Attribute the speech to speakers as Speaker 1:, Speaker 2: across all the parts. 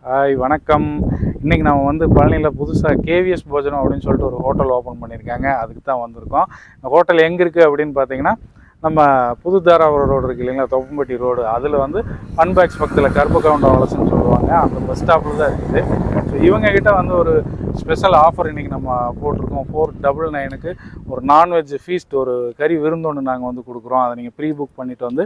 Speaker 1: Hi வணக்கம். இன்றைக்கி நம்ம வந்து பழனியில் புதுசாக கேவிஎஸ் போஜனம் அப்படின்னு சொல்லிட்டு ஒரு ஹோட்டல் ஓப்பன் பண்ணியிருக்காங்க. அதுக்கு தான் வந்திருக்கோம். இந்த ஹோட்டல் எங்கே இருக்குது அப்படின்னு பார்த்தீங்கன்னா, நம்ம புது தாராபுரம் ரோடு இருக்குது இல்லைங்களா, தொப்பம்பட்டி ரோடு, அதில் வந்து அன்பேக்ஸ் பக்கத்தில் கருப்பகவுண்ட வலசுன்னு சொல்லுவாங்க, அந்த பஸ் ஸ்டாப்பில் தான் இருக்குது. ஸோ இவங்ககிட்ட வந்து ஒரு ஸ்பெஷல் ஆஃபர் இன்றைக்கி நம்ம போட்டிருக்கோம். 499க்கு ஒரு நான்வெஜ் ஃபீஸ்ட், ஒரு கறி விருந்தொன்று நாங்கள் வந்து கொடுக்குறோம். அதை நீங்கள் ப்ரீ புக் பண்ணிவிட்டு வந்து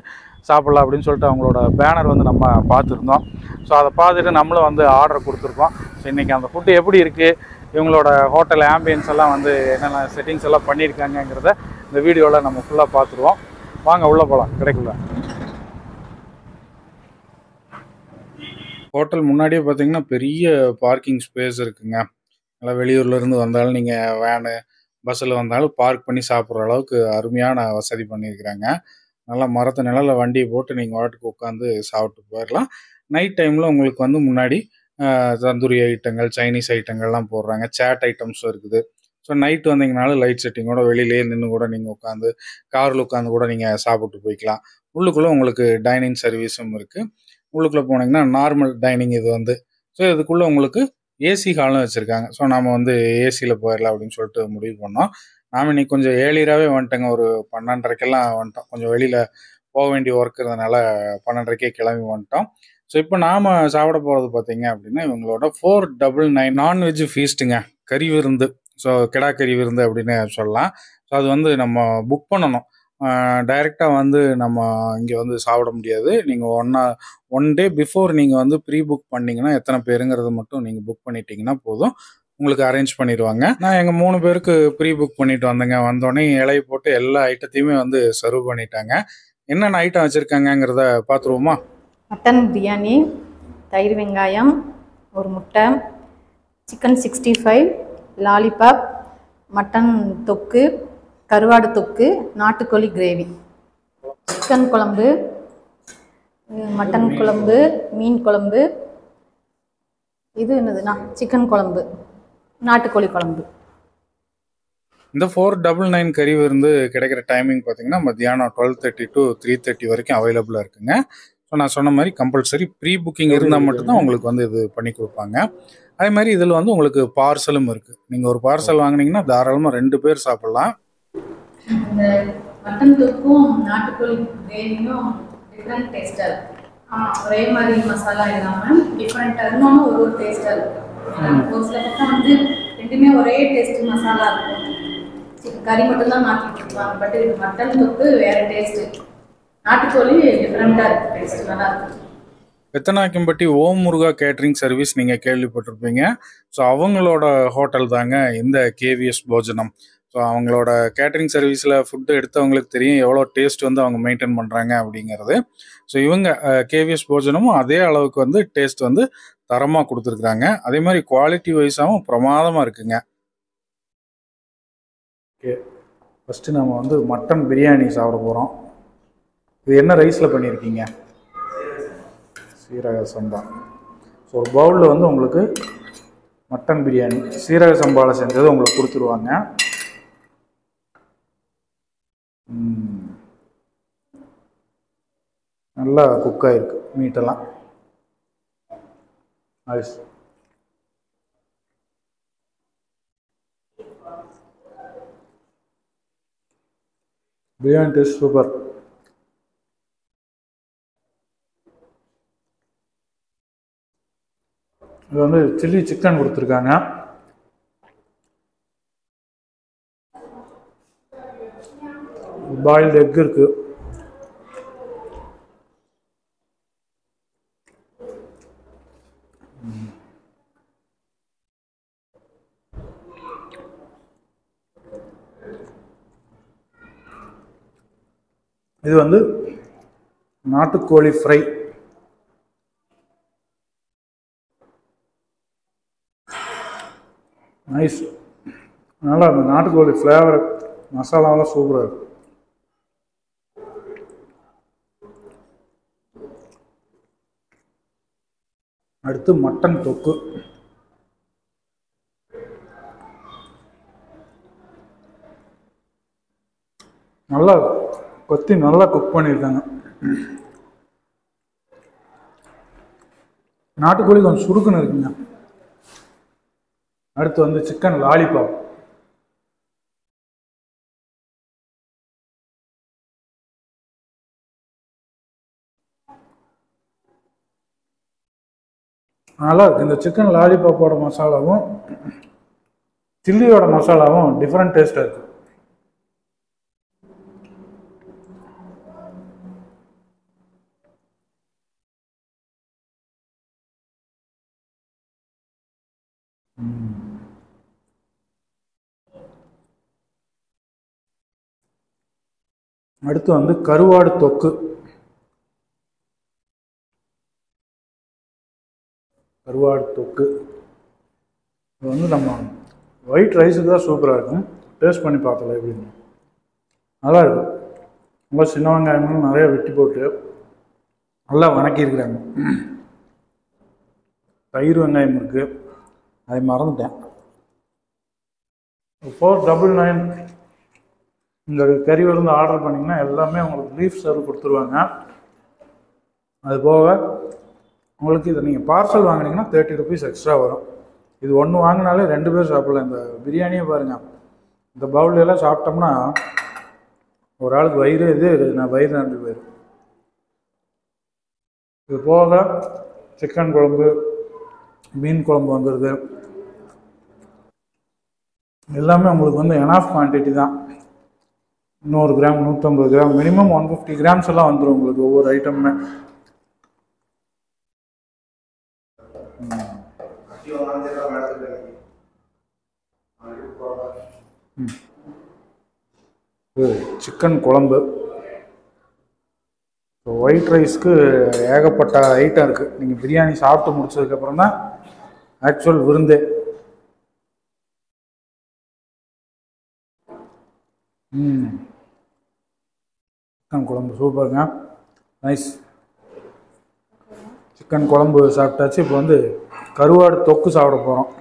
Speaker 1: சாப்பிட்லாம் அப்படின்னு சொல்லிட்டு அவங்களோட பேனர் வந்து நம்ம பார்த்துருந்தோம். ஸோ அதை பார்த்துட்டு நம்மளும் வந்து ஆர்டர் கொடுத்துருக்கோம். ஸோ இன்றைக்கி அந்த ஃபுட்டு எப்படி இருக்குது, இவங்களோட ஹோட்டல் ஆம்பியன்ஸ் எல்லாம் வந்து என்னென்ன செட்டிங்ஸ் எல்லாம் பண்ணியிருக்காங்கங்கிறத இந்த வீடியோவில் நம்ம ஃபுல்லாக பார்த்துருவோம். வாங்க உள்ளே போகலாம் கடைக்குள்ள. ஹோட்டல் முன்னாடியே பார்த்தீங்கன்னா பெரிய பார்க்கிங் ஸ்பேஸ் இருக்குங்க. நல்லா வெளியூர்லேருந்து வந்தாலும் நீங்கள் வேனு பஸ்ஸில் வந்தாலும் பார்க் பண்ணி சாப்பிட்ற அளவுக்கு அருமையான வசதி பண்ணியிருக்கிறாங்க. நல்லா மரத்து நிழலில் வண்டியை போட்டு நீங்கள் வாட்டுக்கு உட்காந்து சாப்பிட்டு போயிடலாம். நைட் டைமில் உங்களுக்கு வந்து முன்னாடி தந்தூரி ஐட்டங்கள், சைனீஸ் ஐட்டங்கள்லாம் போடுறாங்க. சேட் ஐட்டம்ஸும் இருக்குது. ஸோ நைட்டு வந்தீங்கனாலும் லைட் செட்டிங்கோட வெளியிலேயே நின்று கூட நீங்கள் உட்காந்து காரில் உட்காந்து கூட நீங்கள் சாப்பிட்டு போய்க்கலாம். உள்ளுக்குள்ளே உங்களுக்கு டைனிங் சர்வீஸும் இருக்குது. உள்ளுக்குள்ளே போனீங்கன்னா நார்மல் டைனிங் இது வந்து. ஸோ இதுக்குள்ளே உங்களுக்கு ஏசி ஹாலும் வச்சுருக்காங்க. ஸோ நம்ம வந்து ஏசியில் போயிடலாம் அப்படின்னு சொல்லிட்டு முடிவு பண்ணோம். நாம் இன்னைக்கு கொஞ்சம் ஏர்லியராகவே வந்துட்டோங்க. ஒரு 12:30க்கெல்லாம் வந்துட்டோம். கொஞ்சம் வெளியில் போக வேண்டிய ஒர்க் இருந்ததுனால 12:30க்கே கிளம்பி வந்துட்டோம். ஸோ இப்போ நாம் சாப்பிட போகிறது பார்த்தீங்க அப்படின்னா, இவங்களோட 499 நான்வெஜ் ஃபீஸ்ட்டுங்க, கறி விருந்து. ஸோ கிடா கறி விருந்து அப்படின்னு சொல்லலாம். ஸோ அது வந்து நம்ம புக் பண்ணணும். டைரெக்டாக வந்து நம்ம இங்கே வந்து சாப்பிட முடியாது. நீங்கள் ஒன் டே பிஃபோர் நீங்கள் வந்து ப்ரீ புக் பண்ணிங்கன்னா, எத்தனை பேருங்கிறத மட்டும் நீங்கள் புக் பண்ணிட்டீங்கன்னா போதும், உங்களுக்கு அரேஞ்ச் பண்ணிடுவாங்க. நான் எங்கள் 3 பேருக்கு ப்ரீ புக் பண்ணிட்டு வந்தேங்க. வந்தோடனே இலையை போட்டு எல்லா ஐட்டத்தையுமே வந்து சர்வ் பண்ணிட்டாங்க. என்னென்ன ஐட்டம் வச்சுருக்காங்கங்கிறத பார்த்துருவோமா?
Speaker 2: மட்டன் பிரியாணி, தயிர் வெங்காயம், ஒரு முட்டை, சிக்கன் 65, லாலிபாப், மட்டன் தொக்கு, கருவாடு தொக்கு, நாட்டுக்கோழி கிரேவி, சிக்கன் குழம்பு, மட்டன் குழம்பு, மீன் குழம்பு, இது என்னதுண்ணா சிக்கன் குழம்பு, நாட்டுக்கோழி குழம்பு.
Speaker 1: இந்த 499 கறி விருந்து கிடைக்கிற டைமிங் பார்த்தீங்கன்னா மத்தியானம் 12:30 to 3:30 வரைக்கும் அவைலபிளாக இருக்குங்க. ஸோ நான் சொன்ன மாதிரி கம்பல்சரி ப்ரீ புக்கிங் இருந்தால் மட்டும்தான் உங்களுக்கு வந்து இது பண்ணி கொடுப்பாங்க. அதே மாதிரி இதில் வந்து உங்களுக்கு பார்சலும் இருக்குது. நீங்கள் ஒரு பார்சல் வாங்கினீங்கன்னா தாராளமாக 2 பேர் சாப்பிட்லாம்.
Speaker 2: இந்த மட்டன் தொக்கும் நாட்டுக்கோழி கிரேவியும் டிஃப்ரெண்ட் டேஸ்ட்டாக இருக்குது. ஒரே மாதிரி மசாலா இல்லாமல் டிஃப்ரெண்ட்டாக இன்னொன்று ஒரு டேஸ்ட்டாக இருக்குது. ஒரு சில பக்கம் வந்து ரெண்டுமே ஒரே டேஸ்ட் மசாலா இருக்கும். கறி மட்டும்தான் மாற்றிட்டு இருப்பாங்க. பட் இது மட்டன் தொக்கு வேறு டேஸ்ட்டு, நாட்டுக்கோழி டிஃப்ரெண்ட்டாக இருக்குது, டேஸ்ட் நல்லா இருக்குது.
Speaker 1: பெத்தநாயக்கம்பட்டி ஓம் முருகா கேட்ரிங் சர்வீஸ் நீங்கள் கேள்விப்பட்டிருப்பீங்க. ஸோ அவங்களோட ஹோட்டல் தாங்க இந்த கேவிஎஸ் போஜனம். ஸோ அவங்களோட கேட்ரிங் சர்வீஸில் ஃபுட்டு எடுத்தவங்களுக்கு தெரியும் எவ்வளோ டேஸ்ட் வந்து அவங்க மெயின்டைன் பண்ணுறாங்க அப்படிங்கிறது. ஸோ இவங்க கேவிஎஸ் போஜனமும் அதே அளவுக்கு வந்து டேஸ்ட் வந்து தரமாக கொடுத்துருக்குறாங்க. அதே மாதிரி குவாலிட்டி வைஸாகவும் பிரமாதமாக இருக்குங்க. ஓகே, ஃபஸ்ட்டு நம்ம வந்து மட்டன் பிரியாணி சாப்பிட போகிறோம். இது என்ன ரைஸில் பண்ணியிருக்கீங்க? சீரக சம்பா. ஸோ ஒரு பவுலில் வந்து உங்களுக்கு மட்டன் பிரியாணி சீரக சம்பாவில் செஞ்சது உங்களுக்கு கொடுத்துருவாங்க. நல்லா குக் ஆகிருக்கு மீட்டெல்லாம். நைஸ். Biryani taste super. இது வந்து சில்லி சிக்கன் கொடுத்துருக்காங்க. பாயில்டு எக் இருக்கு. இது வந்து நாட்டுக்கோழி ஃப்ரை. நைஸ். நல்லா அந்த நாட்டுக்கோழி ஃப்ளேவர் மசாலாவெல்லாம் சூப்பராக இருக்கு. அடுத்து மட்டன் தொக்கு. நல்லா கொத்தி நல்லா குக் பண்ணியிருக்காங்க. நாட்டுக்கோழி கொஞ்சம் சுருக்குன்னு இருக்குங்க. அடுத்து வந்து சிக்கன் லாலிபாப். நல்லா இருக்கு. இந்த சிக்கன் லாலிபாப்போட மசாலாவும் சில்லியோட மசாலாவும் டிஃப்ரெண்ட் டேஸ்டாக இருக்கு. அடுத்து வந்து கருவாடு தொக்கு. கருவாடு தொக்கு இது வந்து நம்ம ஒயிட் ரைஸுக்கு தான் சூப்பராக இருக்கும். டேஸ்ட் பண்ணி பார்க்கல எப்படின்னு. நல்லா இருக்கும். ரொம்ப சின்ன வெங்காயங்களும் நிறைய வெட்டி போட்டு நல்லா வணக்கியிருக்கிறாங்க. தயிர் வெங்காயம் இருக்குது, அதை மறந்துட்டேன். 499 இந்த கறி வந்து ஆர்டர் பண்ணிங்கன்னா எல்லாமே உங்களுக்கு லீஃப் சர்வ் கொடுத்துருவாங்க. அது போக உங்களுக்கு இதை நீங்கள் பார்சல் வாங்கினீங்கன்னா 30 rupees எக்ஸ்ட்ரா வரும். இது ஒன்று வாங்கினாலே 2 பேர் சாப்பிடலாம். இந்த பிரியாணியே பாருங்கள், இந்த பவுலெல்லாம் சாப்பிட்டோம்னா ஒரு ஆளுக்கு வயிறு வயிறு நிரம்பி போயிடும். இது போக சிக்கன் குழம்பு, மீன் குழம்பு வந்துடுது. எல்லாமே உங்களுக்கு வந்து எனாஃப் குவான்டிட்டி தான். 100 கிராம் 150 கிராம் மினிமம் 150 கிராம்ஸ் எல்லாம் வந்துடும் உங்களுக்கு ஒவ்வொரு ஐட்டமுமே. சிக்கன் குழம்பு. ஒயிட் ரைஸ்க்கு ஏகப்பட்ட ஐட்டம் இருக்குது. நீங்கள் பிரியாணி சாப்பிட்டு முடிச்சதுக்கப்புறம் தான் ஆக்சுவல் விருந்தே. சிக்கன் குழம்பு சூப்பருங்க, நைஸ். சிக்கன் குழம்பு சாப்பிட்டாச்சு. இப்போ வந்து கருவாடு தொக்கு சாப்பிட போகிறோம்.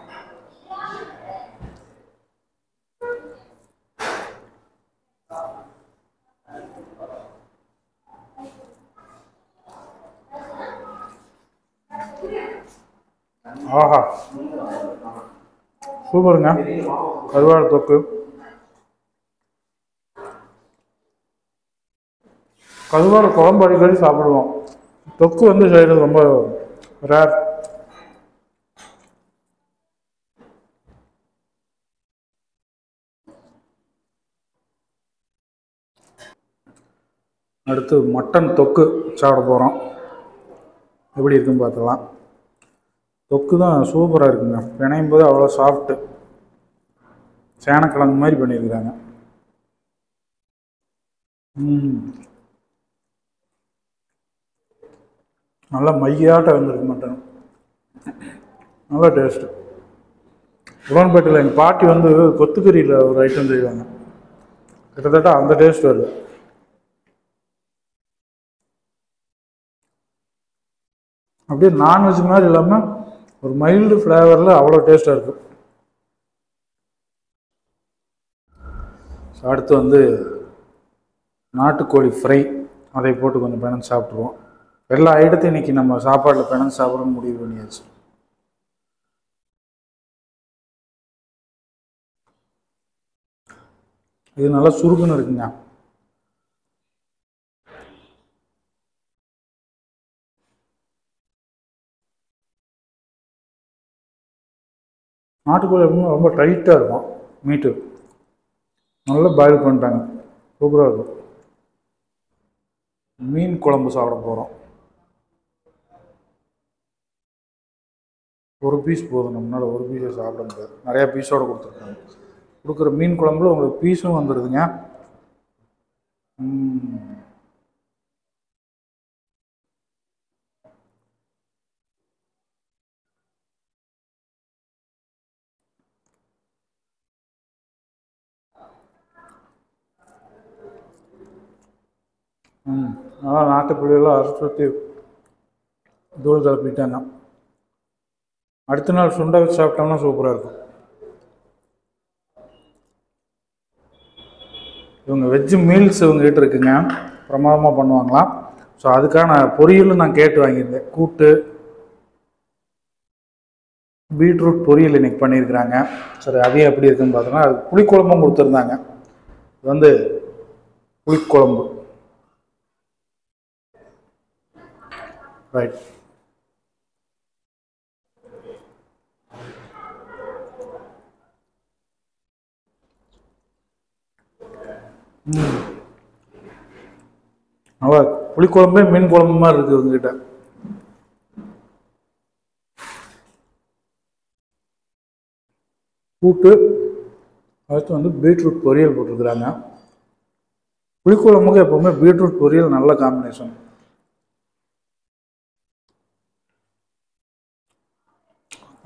Speaker 1: ஆஹா, சூப்பருங்க கருவாடு தொக்கு. கருவாடு குழம்பு அடிக்கடி சாப்பிடுவோம். தொக்கு வந்து செய்கிறது ரொம்ப ரேர். அடுத்து மட்டன் தொக்கு சாப்பிட போகிறோம். எப்படி இருக்குன்னு பார்த்துக்கலாம். தொக்கு தான் சூப்பராக இருக்குங்க. பிணையும் போது அவ்வளோ சாஃப்ட்டு, சேனக்கிழங்கு மாதிரி பண்ணியிருக்கிறாங்க. நல்லா மையாட்ட வந்துருக்கு மட்டன், நல்லா டேஸ்ட்டு. உடன்பேட்டையில் எங்கள் பாட்டி வந்து கொத்துக்கறியில் ஒரு ஐட்டம் செய்வாங்க, கிட்டத்தட்ட அந்த டேஸ்ட் வருது. அப்படியே நான்வெஜ் மாதிரி இல்லாமல் ஒரு மைல்டு ஃப்ளேவரில் அவ்வளோ டேஸ்ட்டாக இருக்குது. அடுத்து வந்து நாட்டுக்கோழி ஃப்ரை, அதை போட்டு கொஞ்சம் பிணைஞ்சு சாப்பிட்ருவோம். எல்லா ஐட்டத்தையும் இன்றைக்கி நம்ம சாப்பாட்டில் பிணைஞ்சு சாப்பிட்றோன்னு முடிவு பண்ணியாச்சு. இது நல்லா சுருக்குன்னு இருக்குங்க. நாட்டுக்கோழி எப்பவுமே ரொம்ப டைட்டாக இருக்கும் மீட்டு, நல்லா பாயில் பண்ணிட்டாங்க, சூப்பராக இருக்கும். மீன் குழம்பு சாப்பிட போகிறோம். ஒரு பீஸ் போதும், நம்மளால் ஒரு பீஸை சாப்பிட முடியாது, நிறையா பீஸோடு கொடுத்துருக்காங்க. கொடுக்குற மீன் குழம்புல உங்களுக்கு பீஸும் வந்துடுதுங்க. அதான் நாட்டுக்கோழியெல்லாம் அரைச்சி தூள் கலப்பிட்டாங்க. அடுத்த நாள் சுண்டை வச்சு சாப்பிட்டோம்னா சூப்பராக இருக்கும். இவங்க வெஜ்ஜு மீல்ஸ் இவங்ககிட்ட இருக்குங்க, பிரமாதமாக பண்ணுவாங்களாம். ஸோ அதுக்கான பொரியலும் நான் கேட்டு வாங்கியிருந்தேன். கூட்டு, பீட்ரூட் பொரியல் இன்னைக்கு பண்ணியிருக்கிறாங்க. சரி, அதையும் எப்படி இருக்குன்னு பார்த்தோம்னா, அது புளிக்குழம்பும் கொடுத்துருந்தாங்க. இது வந்து புளிக்குழம்பு. ரைட். நல்லா புளிக்குழம்பே மீன் குழம்பு மாதிரி இருக்குது உங்ககிட்ட. கூட்டு, அடுத்து வந்து பீட்ரூட் பொரியல் போட்டிருக்கிறாங்க. புளிக்குழம்புக்கு எப்பவுமே பீட்ரூட் பொரியல் நல்ல காம்பினேஷன்.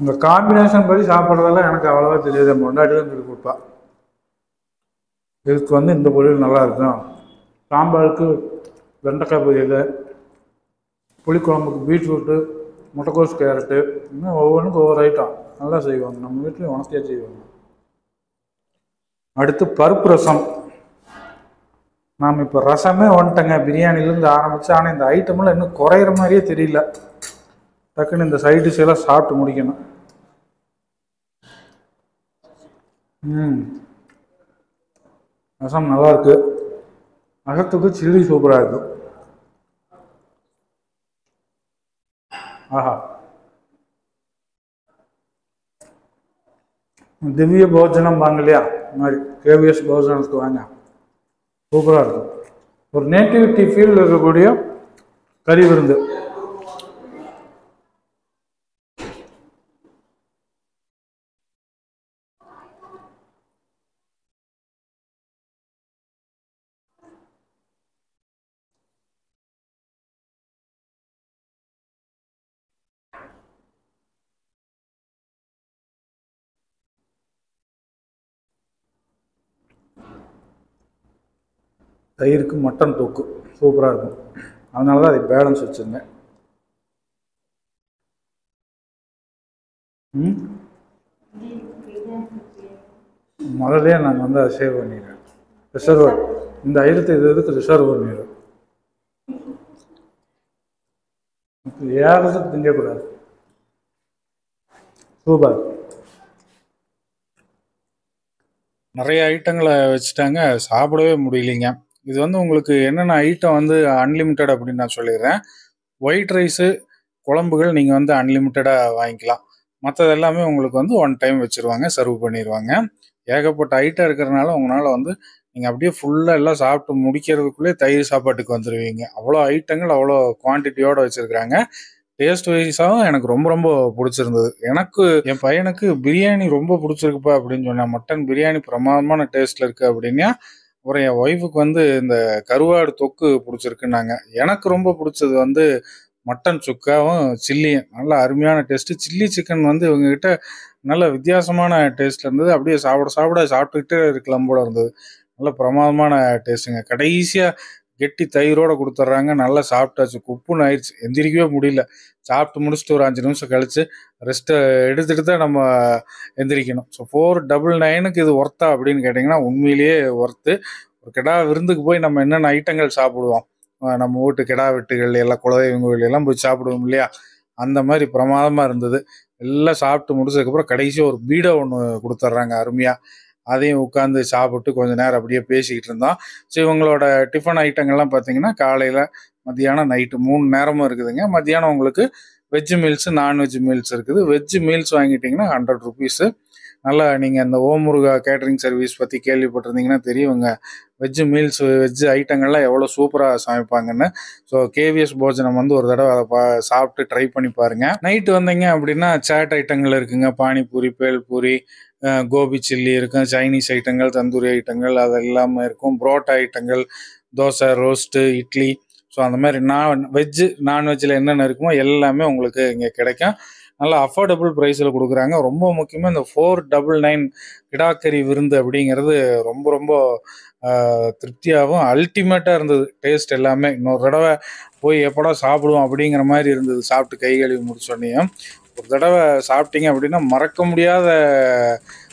Speaker 1: இந்த காம்பினேஷன் படி சாப்பிட்றதெல்லாம் எனக்கு அவ்வளோவா தெரியாது. முன்னாடி தான் சொல்லி கொடுப்பா. இதுக்கு வந்து இந்த பொரியல் நல்லா இருக்கும், சாம்பாருக்கு வெண்டைக்காய் பொரியல், புளிக்குழம்புக்கு பீட்ரூட்டு, முட்டைக்கோஸ், கேரட்டு, இன்னும் ஒவ்வொன்றுக்கும் ஒவ்வொரு ஐட்டம் நல்லா செய்வாங்க. நம்ம வீட்லேயும் உனக்கே செய்வாங்க. அடுத்து பருப்பு ரசம். நாம் இப்போ ரசமே வந்துட்டேங்க, பிரியாணிலேருந்து ஆரம்பிச்சு. ஆனால் இந்த ஐட்டமெல்லாம் இன்னும் குறையிற மாதிரியே தெரியல. டக்குன்னு இந்த சைட் டிஷ் எல்லாம் சாப்பிட்டு முடிக்கணும். ரசம் நல்லா இருக்கு. ரசத்துக்கு சில்லி சூப்பராக இருக்கு. ஆஹா, திவ்ய போஜனம் வாங்க இல்லையா, மாதிரி கேவிஎஸ் போஜனத்துக்கு வாங்க, சூப்பராக இருக்கும். ஒரு நேட்டிவிட்டி ஃபீல் இருக்கக்கூடிய கறி விருந்து. தயிருக்கு மட்டன் தொக்கு சூப்பராக இருக்கும். அதனால தான் அதை பேலன்ஸ் வச்சுருந்தேன். முதல்ல நான் வந்து அதை சேவ் பண்ணிடுறேன். ரிசர்வர் இந்த ஐட்டத்தை இதுக்கு ரிசர்வ் பண்ணிடுறேன். ஏறதுக்கு திங்கக்கூடாது. சூப்பர். நிறைய ஐட்டங்களை வச்சுட்டாங்க, சாப்பிடவே முடியலைங்க. இது வந்து உங்களுக்கு என்னென்ன ஐட்டம் வந்து அன்லிமிட்டட் அப்படின்னு நான் சொல்லிடுறேன். ஒயிட் ரைஸு, குழம்புகள் நீங்கள் வந்து அன்லிமிட்டடாக வாங்கிக்கலாம். மற்றது எல்லாமே உங்களுக்கு வந்து ஒன் டைம் வச்சுருவாங்க, சர்வ் பண்ணிடுவாங்க. ஏகப்பட்ட ஐட்டம் இருக்கிறதுனால உங்களால் வந்து நீங்கள் அப்படியே ஃபுல்லாக எல்லாம் சாப்பிட்டு முடிக்கிறதுக்குள்ளே தயிர் சாப்பாட்டுக்கு வந்துடுவீங்க. அவ்வளோ ஐட்டங்கள் அவ்வளோ குவான்டிட்டியோடு வச்சுருக்குறாங்க. டேஸ்ட் வைஸாகவும் எனக்கு ரொம்ப ரொம்ப பிடிச்சிருந்தது. எனக்கு என் பையனுக்கு பிரியாணி ரொம்ப பிடிச்சிருக்குப்பா அப்படின்னு சொன்னேன். மட்டன் பிரியாணி பிரமாதமான டேஸ்ட்டில் இருக்குது அப்படின்னா, அப்புறம் என் ஒய்ஃபுக்கு வந்து இந்த கருவாடு தொக்கு பிடிச்சிருக்குன்னாங்க. எனக்கு ரொம்ப பிடிச்சது வந்து மட்டன் சுக்காவும் சில்லியும் நல்ல அருமையான டேஸ்ட்டு. சில்லி சிக்கன் வந்து இவங்ககிட்ட நல்ல வித்தியாசமான டேஸ்ட்டில் இருந்தது. அப்படியே சாப்பிட்டுக்கிட்டே இருக்கலாம் போல இருந்தது. நல்ல பிரமாதமான டேஸ்ட்டுங்க. கடைசியாக கெட்டி தயிரோடு கொடுத்துட்றாங்க. நல்லா சாப்பிட்டாச்சு, குப்புன்னு ஆயிடுச்சு, எந்திரிக்கவே முடியல. சாப்பிட்டு முடிச்சுட்டு ஒரு 5 நிமிஷம் கழித்து ரெஸ்ட்டை எடுத்துகிட்டு தான் நம்ம எந்திரிக்கணும். ஸோ 499க்கு இது ஒர்த்தா அப்படின்னு கேட்டிங்கன்னா உண்மையிலேயே ஒர்த்து. ஒரு கிடா விருந்துக்கு போய் நம்ம என்னென்ன ஐட்டங்கள் சாப்பிடுவோம், நம்ம வீட்டு கிடா வெட்டுகள் எல்லாம் குலதெய்வங்க கோயிலெல்லாம் போய் சாப்பிடுவோம் இல்லையா, அந்த மாதிரி பிரமாதமாக இருந்தது. எல்லாம் சாப்பிட்டு முடிச்சதுக்கப்புறம் கடைசியாக ஒரு பீடை ஒன்று கொடுத்துட்றாங்க அருமையாக. அதையும் உட்காந்து சாப்பிட்டு கொஞ்சம் நேரம் அப்படியே பேசிக்கிட்டு இருந்தோம். ஸோ இவங்களோட டிஃபன் ஐட்டங்கள்லாம் பார்த்தீங்கன்னா காலையில், மத்தியானம், நைட்டு 3 நேரமும் இருக்குதுங்க. மத்தியானம் உங்களுக்கு வெஜ்ஜு மீல்ஸு, நான்வெஜ் மீல்ஸ் இருக்குது. வெஜ்ஜு மீல்ஸ் வாங்கிட்டிங்கன்னா 100 ருபீஸு. நல்லா நீங்கள் அந்த ஓம் முருகா கேட்ரிங் சர்வீஸ் பற்றி கேள்விப்பட்டிருந்தீங்கன்னா தெரியுங்க. வெஜ்ஜு மீல்ஸ், வெஜ்ஜு ஐட்டங்கள்லாம் எவ்வளோ சூப்பராக சமைப்பாங்கன்னு. ஸோ கேவிஎஸ் போஜனம் வந்து ஒரு தடவை அதை சாப்பிட்டு ட்ரை பண்ணி பாருங்கள். நைட்டு வந்தீங்க அப்படின்னா சாட் ஐட்டங்கள் இருக்குங்க. பானிபூரி, பேல்பூரி, கோபி சில்லி இருக்கும், சைனீஸ் ஐட்டங்கள், தந்தூரி ஐட்டங்கள் அது எல்லாமே இருக்கும். புரோட்டா ஐட்டங்கள், தோசை, ரோஸ்ட்டு, இட்லி. ஸோ அந்த மாதிரி வெஜ்ஜு நான்வெஜ்ஜில் என்னென்ன இருக்குமோ எல்லாமே உங்களுக்கு இங்கே கிடைக்கும். நல்லா அஃபோர்டபுள் ப்ரைஸில் கொடுக்குறாங்க. ரொம்ப முக்கியமாக இந்த 499 கிடாக்கறி விருந்து அப்படிங்கிறது ரொம்ப ரொம்ப திருப்தியாகவும் அல்டிமேட்டாக இருந்தது. டேஸ்ட் எல்லாமே இன்னொரு தடவை போய் எப்படா சாப்பிடுவோம் அப்படிங்கிற மாதிரி இருந்தது. சாப்பிட்டு கை கழுவி முடிச்சோடனையும் ஒரு தடவை சாப்பிட்டீங்க அப்படின்னா மறக்க முடியாத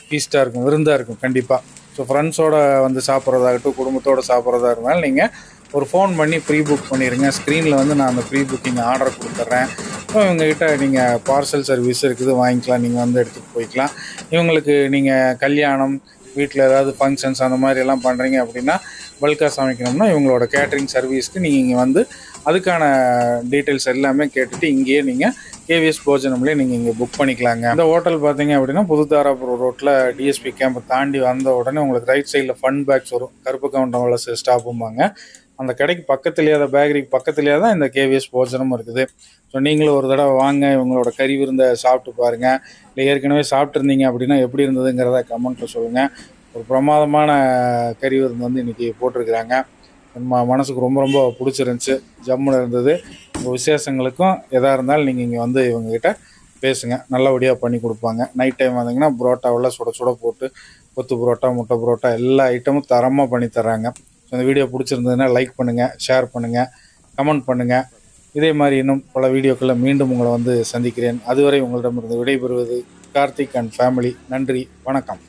Speaker 1: ஃபீஸ்ட்டாக இருக்கும், விருந்தாக இருக்கும் கண்டிப்பாக. ஸோ ஃப்ரெண்ட்ஸோட வந்து சாப்பிட்றதாகட்டும், குடும்பத்தோடு சாப்பிட்றதா இருந்தாலும் நீங்கள் ஒரு ஃபோன் பண்ணி ப்ரீ புக் பண்ணிடுங்க. ஸ்க்ரீனில் வந்து நான் அந்த ப்ரீ புக்கிங் ஆர்டர் கொடுத்துட்றேன். ஸோ இவங்ககிட்ட நீங்கள் பார்சல் சர்வீஸ் இருக்குது, வாங்கிக்கலாம், நீங்கள் வந்து எடுத்துகிட்டு போய்க்கலாம். இவங்களுக்கு நீங்கள் கல்யாணம், வீட்டில் ஏதாவது ஃபங்க்ஷன்ஸ் அந்த மாதிரி எல்லாம் பண்ணுறீங்க அப்படின்னா, பல்காக சமைக்கணும்னா இவங்களோட கேட்ரிங் சர்வீஸ்க்கு நீங்கள் இங்கே வந்து அதுக்கான டீட்டெயில்ஸ் எல்லாமே கேட்டுட்டு இங்கேயே நீங்கள் கேவிஎஸ் போஜனம்லேயே நீங்கள் இங்கே புக் பண்ணிக்கலாங்க. இந்த ஹோட்டல் பார்த்தீங்க அப்படின்னா புதுதாராபுரம் ரோட்டில் டிஎஸ்பி கேம்பை தாண்டி வந்த உடனே உங்களுக்கு ரைட் சைடில் ஃபன் பேக்ஸ் வரும், கருப்பு கவுண்டம்ல ஸ்டாப்பும்பாங்க. அந்த கடைக்கு பக்கத்துலேயே, அந்த பேக்கரிக்கு பக்கத்துலேயே தான் இந்த கேவிஎஸ் போஜனமும் இருக்குது. ஸோ நீங்களும் ஒரு தடவை வாங்க, இவங்களோட கறி விருந்தை சாப்பிட்டு பாருங்கள். இல்லை ஏற்கனவே சாப்பிட்ருந்தீங்க அப்படின்னா எப்படி இருந்ததுங்கிறத கமெண்ட்டில் சொல்லுங்கள். ஒரு பிரமாதமான கறி விருந்து வந்து இன்றைக்கி போட்டிருக்கிறாங்க. நம்ம மனசுக்கு ரொம்ப ரொம்ப பிடிச்சிருந்துச்சி, ஜம்முன்னு இருந்தது. உங்கள் விசேஷங்களுக்கும் எதாக இருந்தாலும் நீங்கள் இங்கே வந்து இவங்ககிட்ட பேசுங்க, நல்லபடியாக பண்ணி கொடுப்பாங்க. நைட் டைம் வந்தீங்கன்னா புரோட்டாவெல்லாம் சுட சுட போட்டு, கொத்து புரோட்டா, முட்டை புரோட்டா எல்லா ஐட்டமும் தரமாக பண்ணி தர்றாங்க. ஸோ இந்த வீடியோ பிடிச்சிருந்ததுன்னா லைக் பண்ணுங்கள், ஷேர் பண்ணுங்கள், கமெண்ட் பண்ணுங்கள். இதே மாதிரி இன்னும் பல வீடியோக்களில் மீண்டும் உங்களை வந்து சந்திக்கிறேன். அதுவரை உங்களிடமிருந்து விடைபெறுவது கார்த்திக் அண்ட் ஃபேமிலி. நன்றி, வணக்கம்.